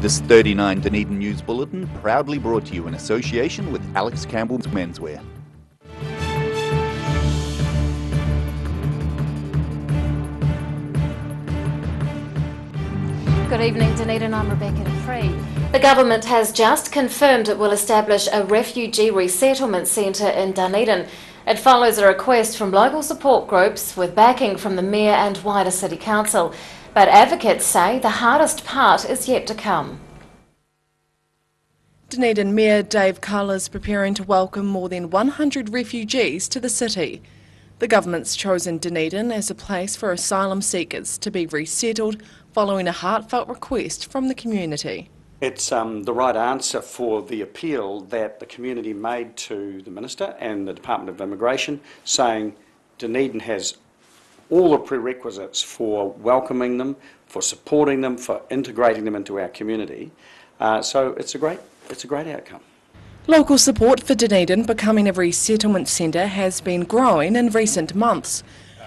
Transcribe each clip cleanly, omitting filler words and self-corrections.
This 39 Dunedin News Bulletin proudly brought to you in association with Alex Campbell's Menswear. Good evening, Dunedin. I'm Rebecca Free. The government has just confirmed it will establish a refugee resettlement centre in Dunedin. It follows a request from local support groups with backing from the Mayor and wider City Council. But advocates say the hardest part is yet to come. Dunedin Mayor Dave Cull is preparing to welcome more than 100 refugees to the city. The government's chosen Dunedin as a place for asylum seekers to be resettled following a heartfelt request from the community. It's the right answer for the appeal that the community made to the Minister and the Department of Immigration, saying Dunedin has all the prerequisites for welcoming them, for supporting them, for integrating them into our community. So it's a great outcome. Local support for Dunedin becoming a resettlement centre has been growing in recent months.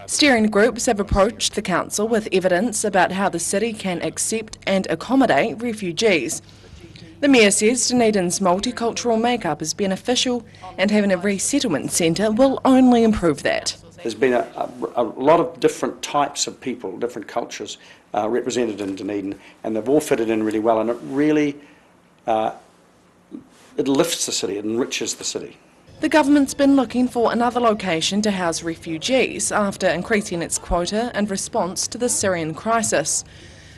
Steering groups have approached the council with evidence about how the city can accept and accommodate refugees. The Mayor says Dunedin's multicultural makeup is beneficial and having a resettlement centre will only improve that. There's been a lot of different types of people, different cultures represented in Dunedin, and they've all fitted in really well, and it really it lifts the city, it enriches the city. The government's been looking for another location to house refugees after increasing its quota in response to the Syrian crisis.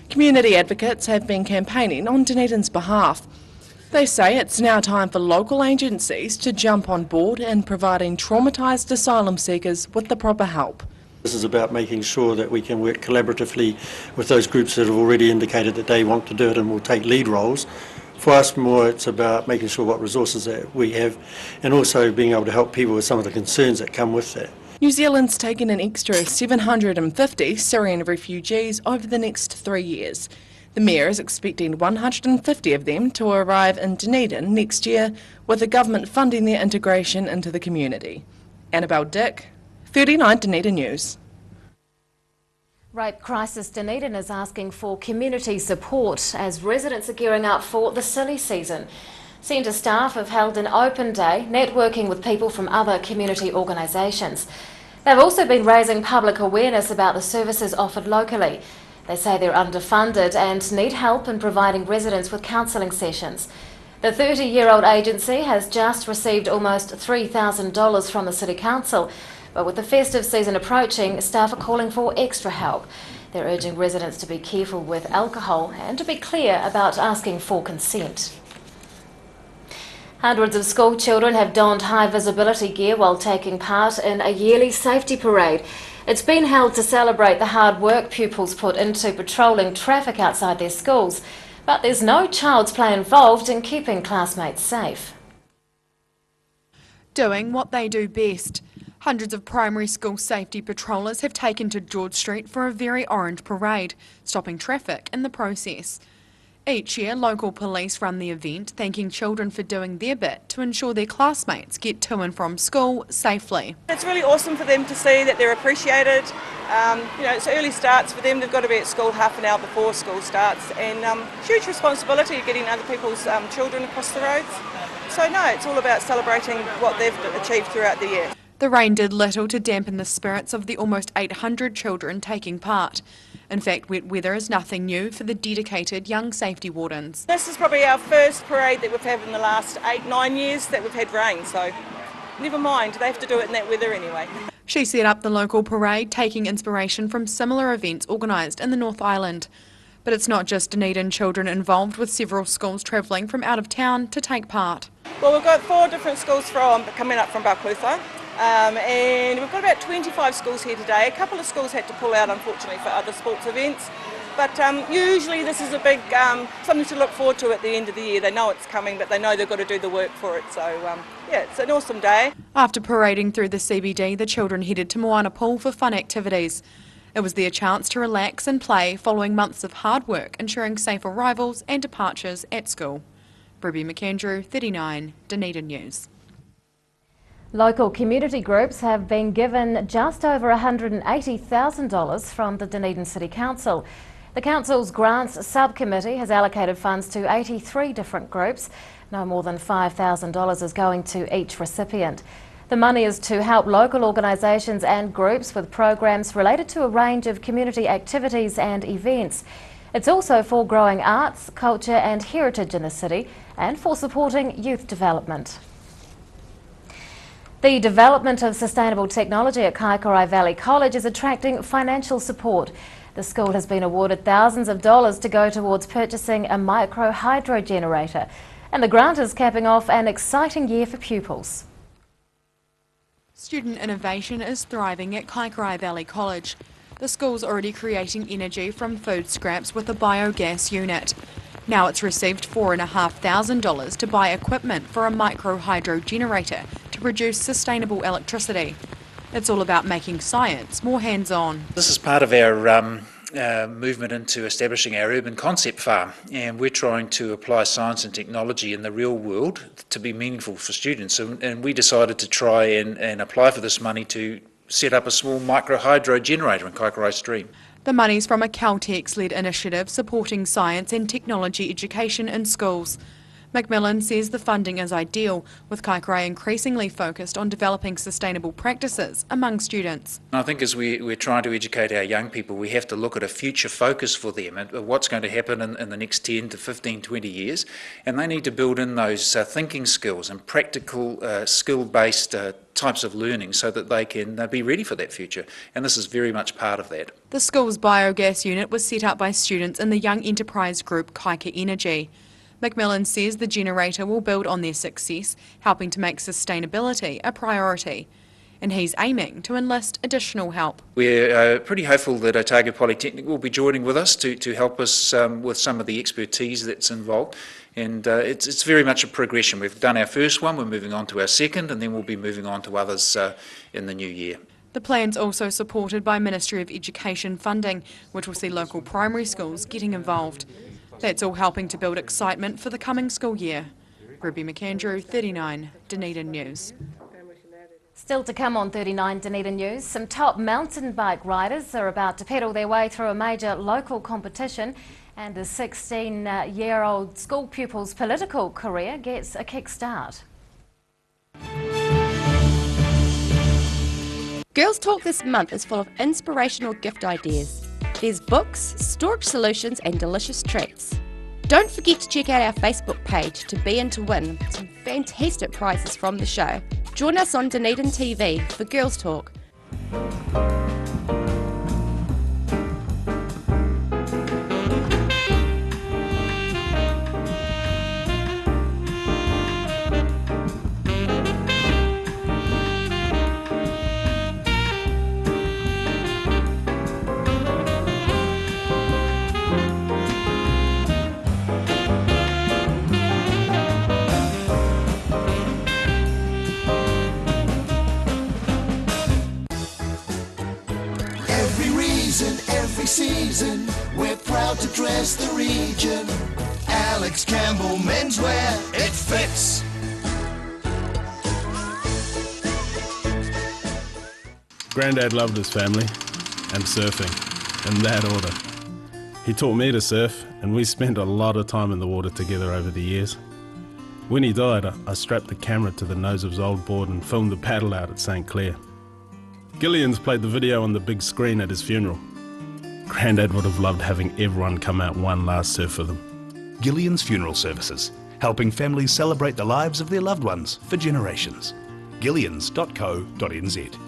Community advocates have been campaigning on Dunedin's behalf. They say it's now time for local agencies to jump on board in providing traumatised asylum seekers with the proper help. This is about making sure that we can work collaboratively with those groups that have already indicated that they want to do it and will take lead roles. For us, more it's about making sure what resources that we have and also being able to help people with some of the concerns that come with that. New Zealand's taken an extra 750 Syrian refugees over the next 3 years. The Mayor is expecting 150 of them to arrive in Dunedin next year, with the government funding their integration into the community. Annabelle Dick, 39 Dunedin News. Rape Crisis Dunedin is asking for community support as residents are gearing up for the silly season. Centre staff have held an open day, networking with people from other community organisations. They've also been raising public awareness about the services offered locally. They say they're underfunded and need help in providing residents with counselling sessions. The 30-year-old agency has just received almost $3,000 from the City Council, but with the festive season approaching, staff are calling for extra help. They're urging residents to be careful with alcohol and to be clear about asking for consent. Hundreds of school children have donned high visibility gear while taking part in a yearly safety parade. It's been held to celebrate the hard work pupils put into patrolling traffic outside their schools, but there's no child's play involved in keeping classmates safe. Doing what they do best. Hundreds of primary school safety patrollers have taken to George Street for a very orange parade, stopping traffic in the process. Each year, local police run the event, thanking children for doing their bit to ensure their classmates get to and from school safely. It's really awesome for them to see that they're appreciated. It's early starts for them. They've got to be at school half an hour before school starts, and huge responsibility of getting other people's children across the roads. So no, it's all about celebrating what they've achieved throughout the year. The rain did little to dampen the spirits of the almost 800 children taking part. In fact, wet weather is nothing new for the dedicated young safety wardens. This is probably our first parade that we've had in the last 8-9 years that we've had rain, so never mind, they have to do it in that weather anyway. She set up the local parade, taking inspiration from similar events organised in the North Island. But it's not just Dunedin children involved, with several schools travelling from out of town to take part. Well, we've got 4 different schools coming up from Balclutha. And we've got about 25 schools here today. A couple of schools had to pull out, unfortunately, for other sports events. But usually this is a big something to look forward to at the end of the year. They know it's coming, but they know they've got to do the work for it. So yeah, it's an awesome day. After parading through the CBD, the children headed to Moana Pool for fun activities. It was their chance to relax and play following months of hard work, ensuring safe arrivals and departures at school. Ruby McAndrew, 39 Dunedin News. Local community groups have been given just over $180,000 from the Dunedin City Council. The Council's Grants Subcommittee has allocated funds to 83 different groups. No more than $5,000 is going to each recipient. The money is to help local organisations and groups with programs related to a range of community activities and events. It's also for growing arts, culture and heritage in the city and for supporting youth development. The development of sustainable technology at Kaikorai Valley College is attracting financial support. The school has been awarded thousands of dollars to go towards purchasing a micro hydro generator, and the grant is capping off an exciting year for pupils. Student innovation is thriving at Kaikorai Valley College. The school's already creating energy from food scraps with a biogas unit. Now it's received $4,500 to buy equipment for a micro hydro generator to produce sustainable electricity. It's all about making science more hands-on. This is part of our movement into establishing our urban concept farm, and we're trying to apply science and technology in the real world to be meaningful for students, and we decided to try and apply for this money to set up a small micro hydro generator in Kaikorai Stream. The money's from a Caltex-led initiative supporting science and technology education in schools. Macmillan says the funding is ideal, with Kaikorai increasingly focused on developing sustainable practices among students. I think as we're trying to educate our young people, we have to look at a future focus for them and what's going to happen in the next 10 to 15, 20 years. And they need to build in those thinking skills and practical skill-based types of learning so that they can be ready for that future. And this is very much part of that. The school's biogas unit was set up by students in the young enterprise group Kaika Energy. Macmillan says the generator will build on their success, helping to make sustainability a priority. And he's aiming to enlist additional help. We're pretty hopeful that Otago Polytechnic will be joining with us to help us with some of the expertise that's involved. And it's very much a progression. We've done our first one, we're moving on to our second, and then we'll be moving on to others in the new year. The plan's also supported by Ministry of Education funding, which will see local primary schools getting involved. That's all helping to build excitement for the coming school year. Ruby McAndrew, 39, Dunedin News. Still to come on 39 Dunedin News, some top mountain bike riders are about to pedal their way through a major local competition, and a 16-year-old school pupil's political career gets a kickstart. Girls Talk this month is full of inspirational gift ideas. There's books, storage solutions and delicious treats. Don't forget to check out our Facebook page to be in to win some fantastic prizes from the show. Join us on Dunedin TV for Girls Talk. Every season, we're proud to dress the region. Alex Campbell menswear, it fits. Grandad loved his family and surfing, in that order. He taught me to surf, and we spent a lot of time in the water together over the years. When he died, I strapped the camera to the nose of his old board and filmed the paddle out at St. Clair. Gillian's played the video on the big screen at his funeral. Grandad would have loved having everyone come out one last surf with him. Gillian's Funeral Services, helping families celebrate the lives of their loved ones for generations. Gillians.co.nz.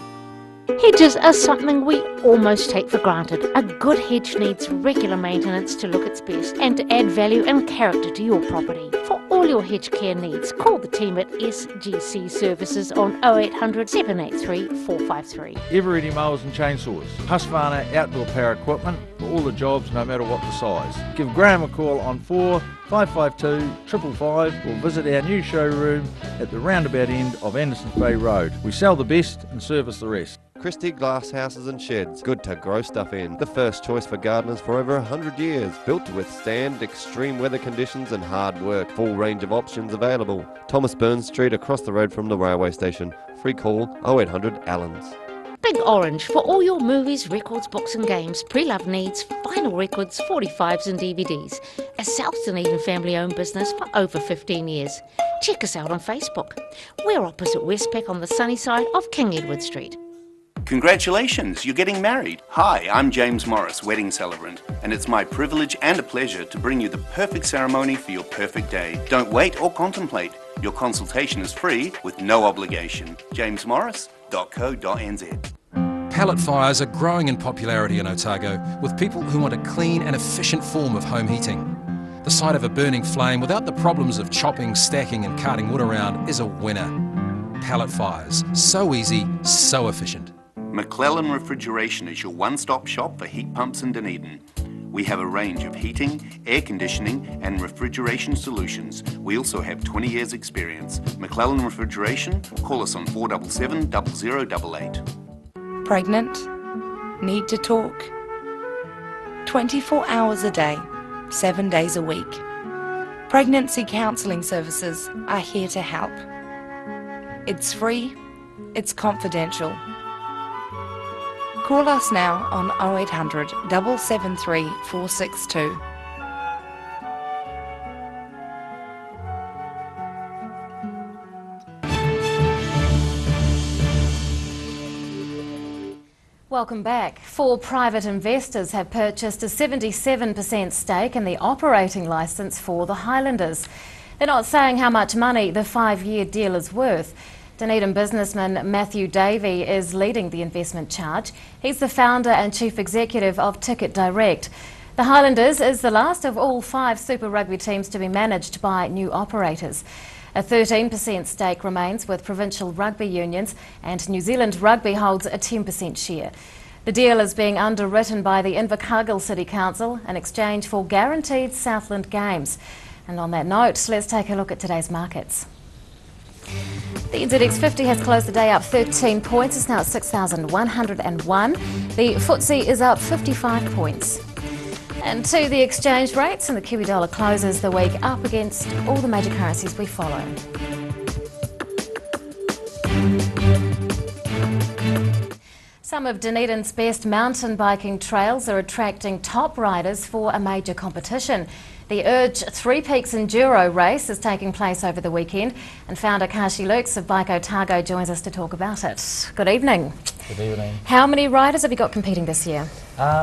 Hedges are something we almost take for granted. A good hedge needs regular maintenance to look its best and to add value and character to your property. For all your hedge care needs, call the team at SGC Services on 0800 783 453. Eveready mowers and chainsaws, Husqvarna outdoor power equipment for all the jobs, no matter what the size. Give Graham a call on 4552 555 or visit our new showroom at the roundabout end of Andersons Bay Road. We sell the best and service the rest. Christie Glass Houses and Sheds, good to grow stuff in. The first choice for gardeners for over 100 years. Built to withstand extreme weather conditions and hard work. Full range of options available. Thomas Burns Street across the road from the railway station. Free call 0800 Allens. Big Orange for all your movies, records, books and games, pre-loved needs, vinyl records, 45s and DVDs. A South Dunedin family-owned business for over 15 years. Check us out on Facebook. We're opposite Westpac on the sunny side of King Edward Street. Congratulations, you're getting married. Hi, I'm James Morris, wedding celebrant, and it's my privilege and a pleasure to bring you the perfect ceremony for your perfect day. Don't wait or contemplate. Your consultation is free with no obligation. jamesmorris.co.nz. Pellet fires are growing in popularity in Otago, with people who want a clean and efficient form of home heating. The sight of a burning flame without the problems of chopping, stacking and carting wood around is a winner. Pellet fires, so easy, so efficient. McClellan Refrigeration is your one-stop shop for heat pumps in Dunedin. We have a range of heating, air conditioning and refrigeration solutions. We also have 20 years experience. McClellan Refrigeration, call us on 477 0088. Pregnant? Need to talk? 24 hours a day, 7 days a week. Pregnancy counselling services are here to help. It's free, it's confidential. Call us now on 0800 773 462. Welcome back. 4 private investors have purchased a 77% stake in the operating licence for the Highlanders. They're not saying how much money the 5-year deal is worth. Dunedin businessman Matthew Davey is leading the investment charge. He's the founder and chief executive of Ticket Direct. The Highlanders is the last of all 5 Super Rugby teams to be managed by new operators. A 13% stake remains with provincial rugby unions, and New Zealand Rugby holds a 10% share. The deal is being underwritten by the Invercargill City Council in exchange for guaranteed Southland games. And on that note, let's take a look at today's markets. The NZX 50 has closed the day up 13 points. It's now at 6,101. The FTSE is up 55 points. And to the exchange rates, and the Kiwi dollar closes the week up against all the major currencies we follow. Some of Dunedin's best mountain biking trails are attracting top riders for a major competition. The Urge Three Peaks Enduro race is taking place over the weekend, and founder Kashi Lukes of Bike Otago joins us to talk about it. Good evening. Good evening. How many riders have you got competing this year?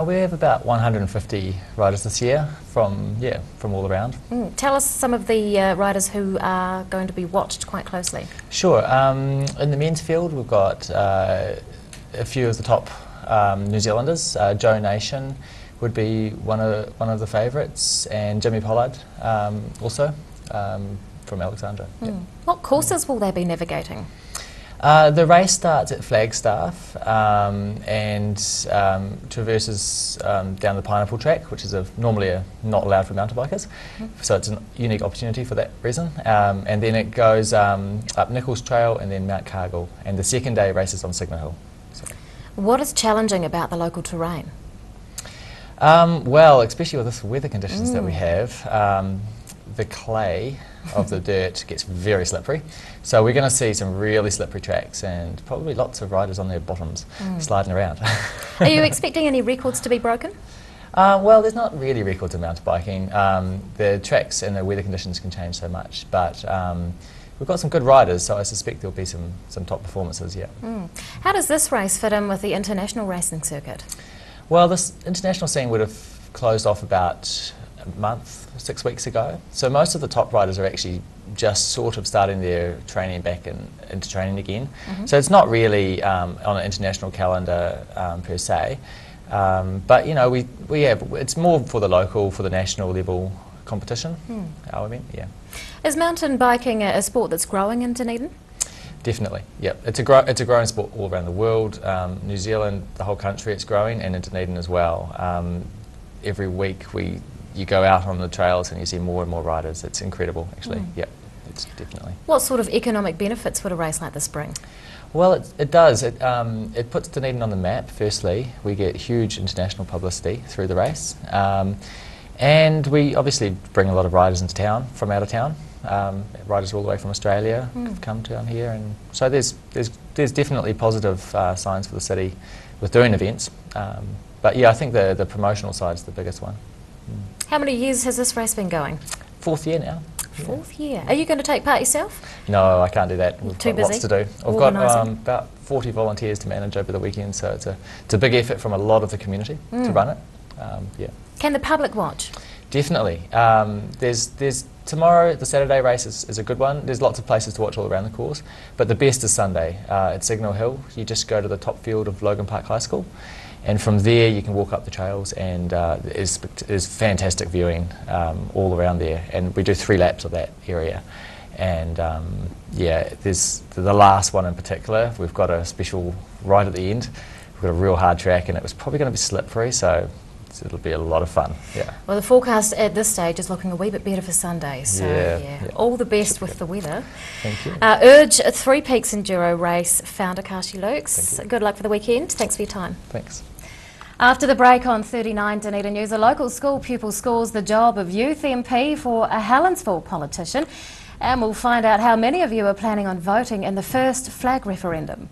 We have about 150 riders this year from all around. Tell us some of the riders who are going to be watched quite closely. Sure. In the men's field, we've got a few of the top New Zealanders. Joe Nation would be one of the favourites, and Jimmy Pollard also from Alexandra. What courses will they be navigating? The race starts at Flagstaff and traverses down the Pineapple Track, which is normally not allowed for mountain bikers, so it's a unique opportunity for that reason. And then it goes up Nichols Trail and then Mount Cargill, and the second day races on Signal Hill. So. What is challenging about the local terrain? Well, especially with the weather conditions that we have, the clay of the dirt gets very slippery. So we're going to see some really slippery tracks and probably lots of riders on their bottoms sliding around. Are you expecting any records to be broken? Well, there's not really records in mountain biking. The tracks and the weather conditions can change so much, but we've got some good riders, so I suspect there'll be some top performances, yeah. How does this race fit in with the international racing circuit? Well, this international scene would have closed off about a month, 6 weeks ago. So most of the top riders are actually just sort of starting their training back into training again. So it's not really on an international calendar per se. But you know, we have, it's more for the local, for the national level competition. I mean, yeah. Is mountain biking a sport that's growing in Dunedin? Definitely, yeah. It's a growing sport all around the world. New Zealand, the whole country, it's growing, and in Dunedin as well. Every week you go out on the trails and you see more and more riders. It's incredible, actually. Yeah, it's definitely. What sort of economic benefits would a race like this bring? Well, it does. It puts Dunedin on the map. Firstly, we get huge international publicity through the race, and we obviously bring a lot of riders into town from out of town. Riders all the way from Australia have come down here, and so there's definitely positive signs for the city with doing events. But yeah, I think the promotional side is the biggest one. How many years has this race been going? 4th year now. 4th year. Are you going to take part yourself? No, I can't do that. We've Too got busy? lots to do. I've got about 40 volunteers to manage over the weekend, so it's a big effort from a lot of the community to run it. Yeah. Can the public watch? Definitely. There's tomorrow, the Saturday race is a good one. There's lots of places to watch all around the course, but the best is Sunday at Signal Hill. You just go to the top field of Logan Park High School, and from there you can walk up the trails, and there's fantastic viewing all around there, and we do 3 laps of that area. And yeah, there's the last one in particular. We've got a special right at the end. We've got a real hard track, and it was probably going to be slippery, so it'll be a lot of fun. Yeah. Well, the forecast at this stage is looking a wee bit better for Sunday, so yeah. all the best with the weather. Thank you. Urge Three Peaks Enduro Race founder Kashi Lukes. Good luck for the weekend. Thanks for your time. Thanks. After the break on 39 Dunedin News, a local school pupil scores the job of youth MP for a Helensville politician, and we'll find out how many of you are planning on voting in the first flag referendum.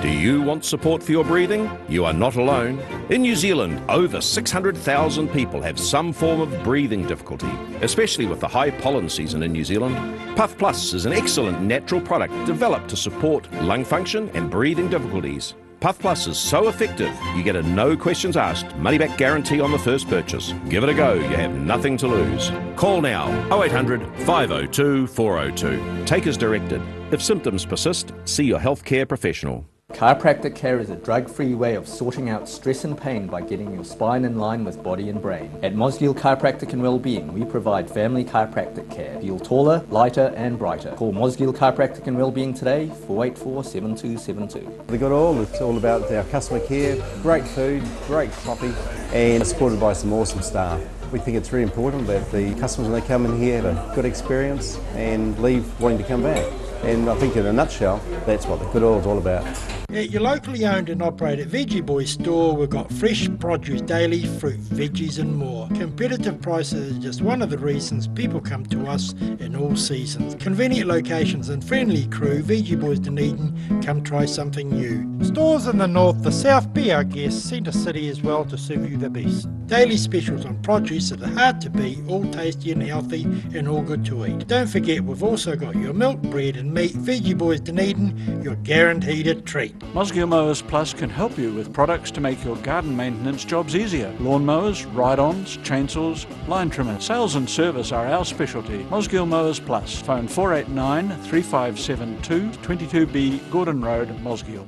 Do you want support for your breathing? You are not alone. In New Zealand, over 600,000 people have some form of breathing difficulty, especially with the high pollen season in New Zealand. Puff Plus is an excellent natural product developed to support lung function and breathing difficulties. Puff Plus is so effective, you get a no questions asked, money back guarantee on the first purchase. Give it a go, you have nothing to lose. Call now 0800 502 402. Take as directed. If symptoms persist, see your healthcare professional. Chiropractic care is a drug-free way of sorting out stress and pain by getting your spine in line with body and brain. At Mosgiel Chiropractic and Wellbeing, we provide family chiropractic care. Feel taller, lighter and brighter. Call Mosgiel Chiropractic and Wellbeing today, 484-7272. They got it's all about our customer care, great food, great coffee, and supported by some awesome staff. We think it's really important that the customers, when they come in here, have a good experience and leave wanting to come back. And I think in a nutshell, that's what the Good Oil's all about. At your locally owned and operated Veggie Boys store, we've got fresh produce daily, fruit, veggies and more. Competitive prices is just one of the reasons people come to us in all seasons. Convenient locations and friendly crew, Veggie Boys Dunedin, come try something new. Stores in the north, the south, be our guest, Centre City as well to serve you the best. Daily specials on produce that are hard to beat, all tasty and healthy and all good to eat. Don't forget, we've also got your milk, bread and meat. Veggie Boys Dunedin, your guaranteed a treat. Mosgiel Mowers Plus can help you with products to make your garden maintenance jobs easier. Lawn mowers, ride-ons, chainsaws, line trimmers. Sales and service are our specialty. Mosgiel Mowers Plus. Phone 489 3572 22B Gordon Road, Mosgiel.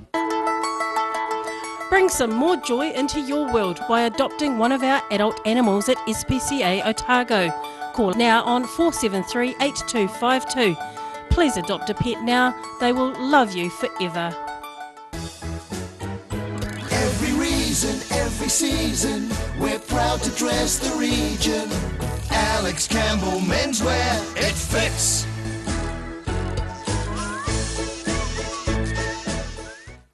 Bring some more joy into your world by adopting one of our adult animals at SPCA Otago. Call now on 473 8252. Please adopt a pet now, they will love you forever. Every reason, every season, we're proud to dress the region. Alex Campbell Menswear, it fits.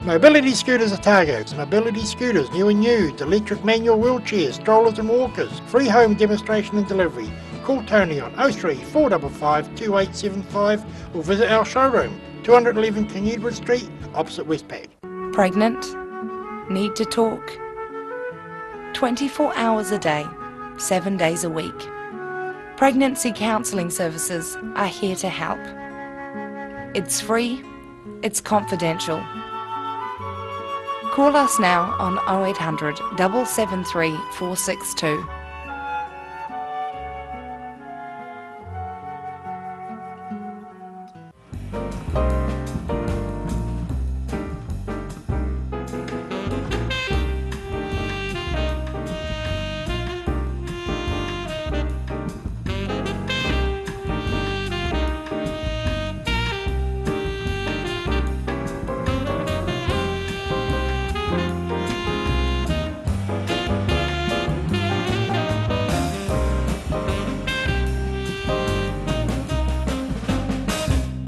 Mobility Scooters Otago. Mobility scooters, new and used, electric manual wheelchairs, strollers and walkers. Free home demonstration and delivery. Call Tony on 03 455 2875 or visit our showroom, 211 King Edward Street, opposite Westpac. Pregnant? Need to talk? 24 hours a day, 7 days a week. Pregnancy counselling services are here to help. It's free, it's confidential. Call us now on 0800 773 462.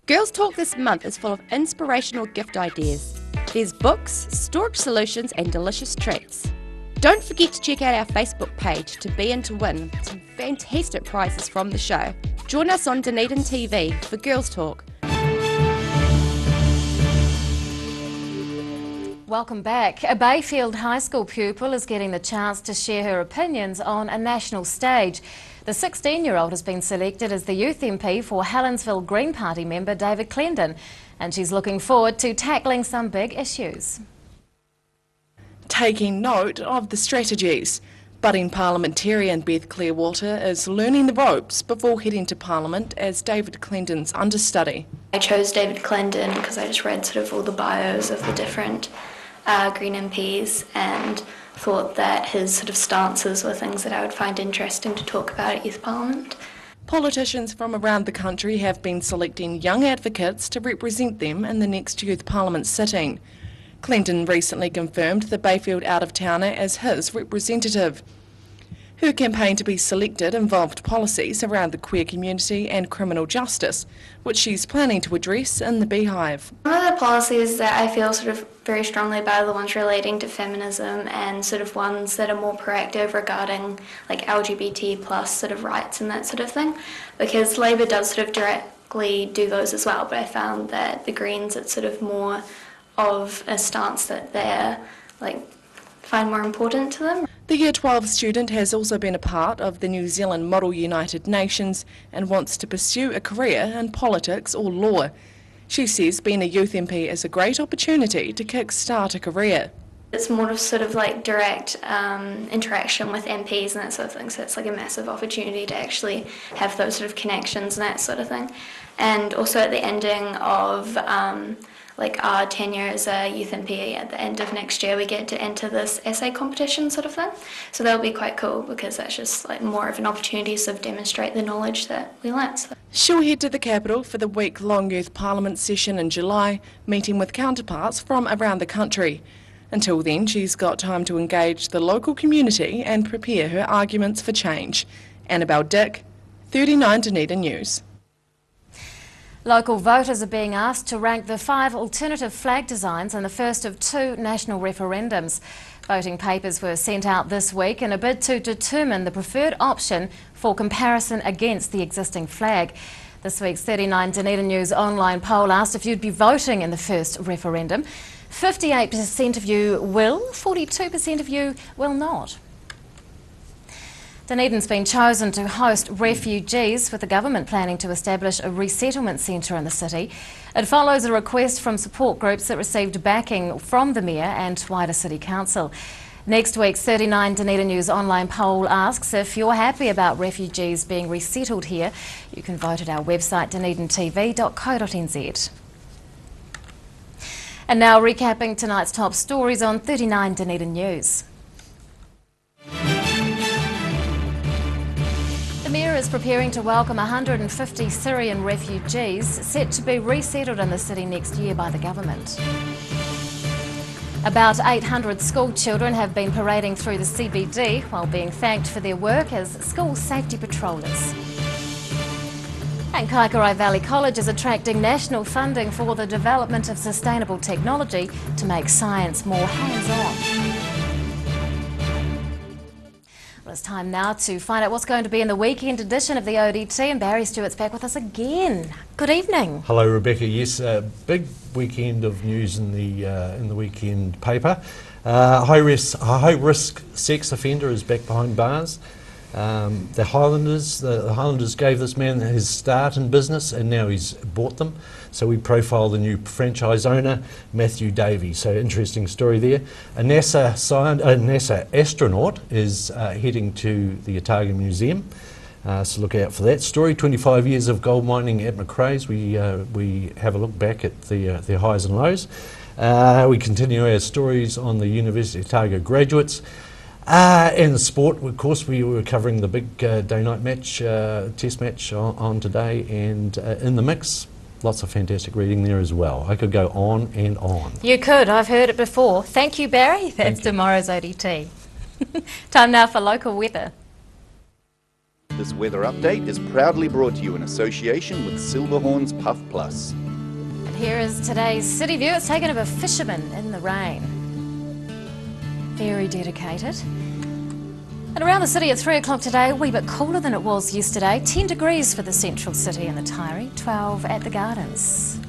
Girls Talk this month is full of inspirational gift ideas. There's books, storage solutions and delicious treats. Don't forget to check out our Facebook page to be in to win some fantastic prizes from the show. Join us on Dunedin TV for Girls Talk. Welcome back. A Bayfield High School pupil is getting the chance to share her opinions on a national stage. The 16-year-old has been selected as the youth MP for Helensville Green Party member David Clendon, and she's looking forward to tackling some big issues. Taking note of the strategies. Budding parliamentarian Beth Clearwater is learning the ropes before heading to Parliament as David Clendon's understudy. I chose David Clendon because I just read sort of all the bios of the different Green MPs and thought that his sort of stances were things that I would find interesting to talk about at Youth Parliament. Politicians from around the country have been selecting young advocates to represent them in the next Youth Parliament sitting. Clendon recently confirmed the Bayfield out-of-towner as his representative. Her campaign to be selected involved policies around the queer community and criminal justice, which she's planning to address in the Beehive. One of the policies that I feel sort of very strongly about are the ones relating to feminism and sort of ones that are more proactive regarding like LGBT plus sort of rights and that sort of thing, because Labour does sort of directly do those as well, but I found that the Greens, it's sort of more of a stance that they're find more important to them. The Year 12 student has also been a part of the New Zealand Model United Nations and wants to pursue a career in politics or law. She says being a youth MP is a great opportunity to kick-start a career. It's more of sort of like direct interaction with MPs and that sort of thing, so it's like a massive opportunity to actually have those sort of connections and that sort of thing. And also at the ending of our tenure as a youth MP at the end of next year, we get to enter this essay competition sort of thing. So that'll be quite cool because that's just more of an opportunity to sort of demonstrate the knowledge that we learnt. So. She'll head to the capital for the week-long Youth Parliament session in July, meeting with counterparts from around the country. Until then, she's got time to engage the local community and prepare her arguments for change. Annabelle Dick, 39 Dunedin News. Local voters are being asked to rank the 5 alternative flag designs in the first of 2 national referendums. Voting papers were sent out this week in a bid to determine the preferred option for comparison against the existing flag. This week's 39 Dunedin News online poll asked if you'd be voting in the first referendum. 58% of you will, 42% of you will not. Dunedin's been chosen to host refugees, with the government planning to establish a resettlement centre in the city. It follows a request from support groups that received backing from the Mayor and wider City Council. Next week's 39 Dunedin News online poll asks if you're happy about refugees being resettled here. You can vote at our website dunedintv.co.nz. And now recapping tonight's top stories on 39 Dunedin News. The Mayor is preparing to welcome 150 Syrian refugees set to be resettled in the city next year by the government. About 800 school children have been parading through the CBD while being thanked for their work as school safety patrollers. And Kaikorai Valley College is attracting national funding for the development of sustainable technology to make science more hands-on. Well, it's time now to find out what's going to be in the weekend edition of the ODT, and Barry Stewart's back with us again. Good evening. Hello, Rebecca. Yes, big weekend of news in the weekend paper. High risk sex offender is back behind bars. The Highlanders gave this man his start in business, and now he's bought them. So we profile the new franchise owner, Matthew Davey. So interesting story there. A NASA astronaut is heading to the Otago Museum. So look out for that story. 25 years of gold mining at Macrae's. We have a look back at their highs and lows. We continue our stories on the University of Otago graduates. And the sport, of course, we were covering the big day-night match, test match on today, and in the mix, lots of fantastic reading there as well. I could go on and on. You could, I've heard it before. Thank you, Barry. That's tomorrow's ODT. Time now for local weather. This weather update is proudly brought to you in association with Silverhorn's Puff Plus. And here is today's city view. It's taken of a fisherman in the rain. very dedicated. And around the city at 3 o'clock today, a wee bit cooler than it was yesterday. 10 degrees for the central city and the Taieri, 12 at the Gardens.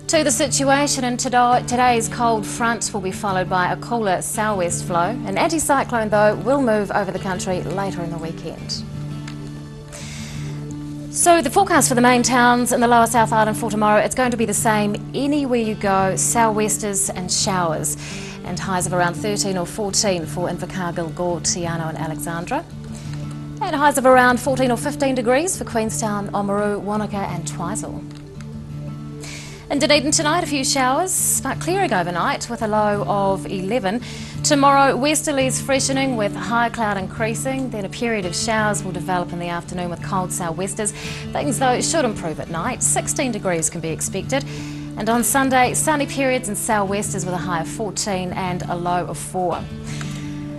To the situation, and today's cold front will be followed by a cooler southwest flow. An anticyclone, though, will move over the country later in the weekend. So the forecast for the main towns in the Lower South Island for tomorrow, it's going to be the same anywhere you go, sou'westers and showers. And highs of around 13 or 14 for Invercargill, Gore, Tiano and Alexandra. And highs of around 14 or 15 degrees for Queenstown, Oamaru, Wanaka and Twizel. In Dunedin tonight, a few showers, but clearing overnight with a low of 11. Tomorrow, westerlies freshening with high cloud increasing. Then a period of showers will develop in the afternoon with cold sou'westers. Things, though, should improve at night. 16 degrees can be expected. And on Sunday, sunny periods and sou'westers with a high of 14 and a low of 4.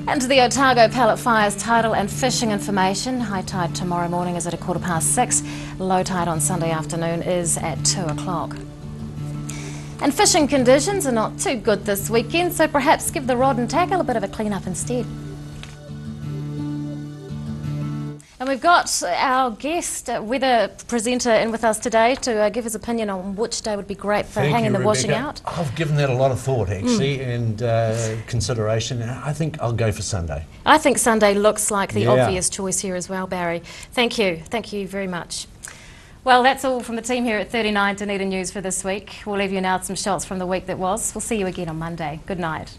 And to the Otago Pallet Fires tidal and fishing information. High tide tomorrow morning is at 6:15. Low tide on Sunday afternoon is at 2 o'clock. And fishing conditions are not too good this weekend, so perhaps give the rod and tackle a bit of a clean up instead. And we've got our guest, weather presenter, in with us today to give his opinion on which day would be great for hanging the washing out. I've given that a lot of thought, actually, and consideration. I think I'll go for Sunday. I think Sunday looks like the obvious choice here as well, Barry. Thank you very much. Well, that's all from the team here at 39 Dunedin News for this week. We'll leave you now with some shots from the week that was. We'll see you again on Monday. Good night.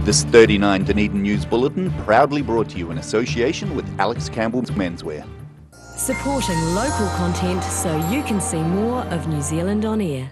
This 39 Dunedin News Bulletin proudly brought to you in association with Alex Campbell's Menswear. Supporting local content so you can see more of New Zealand on air.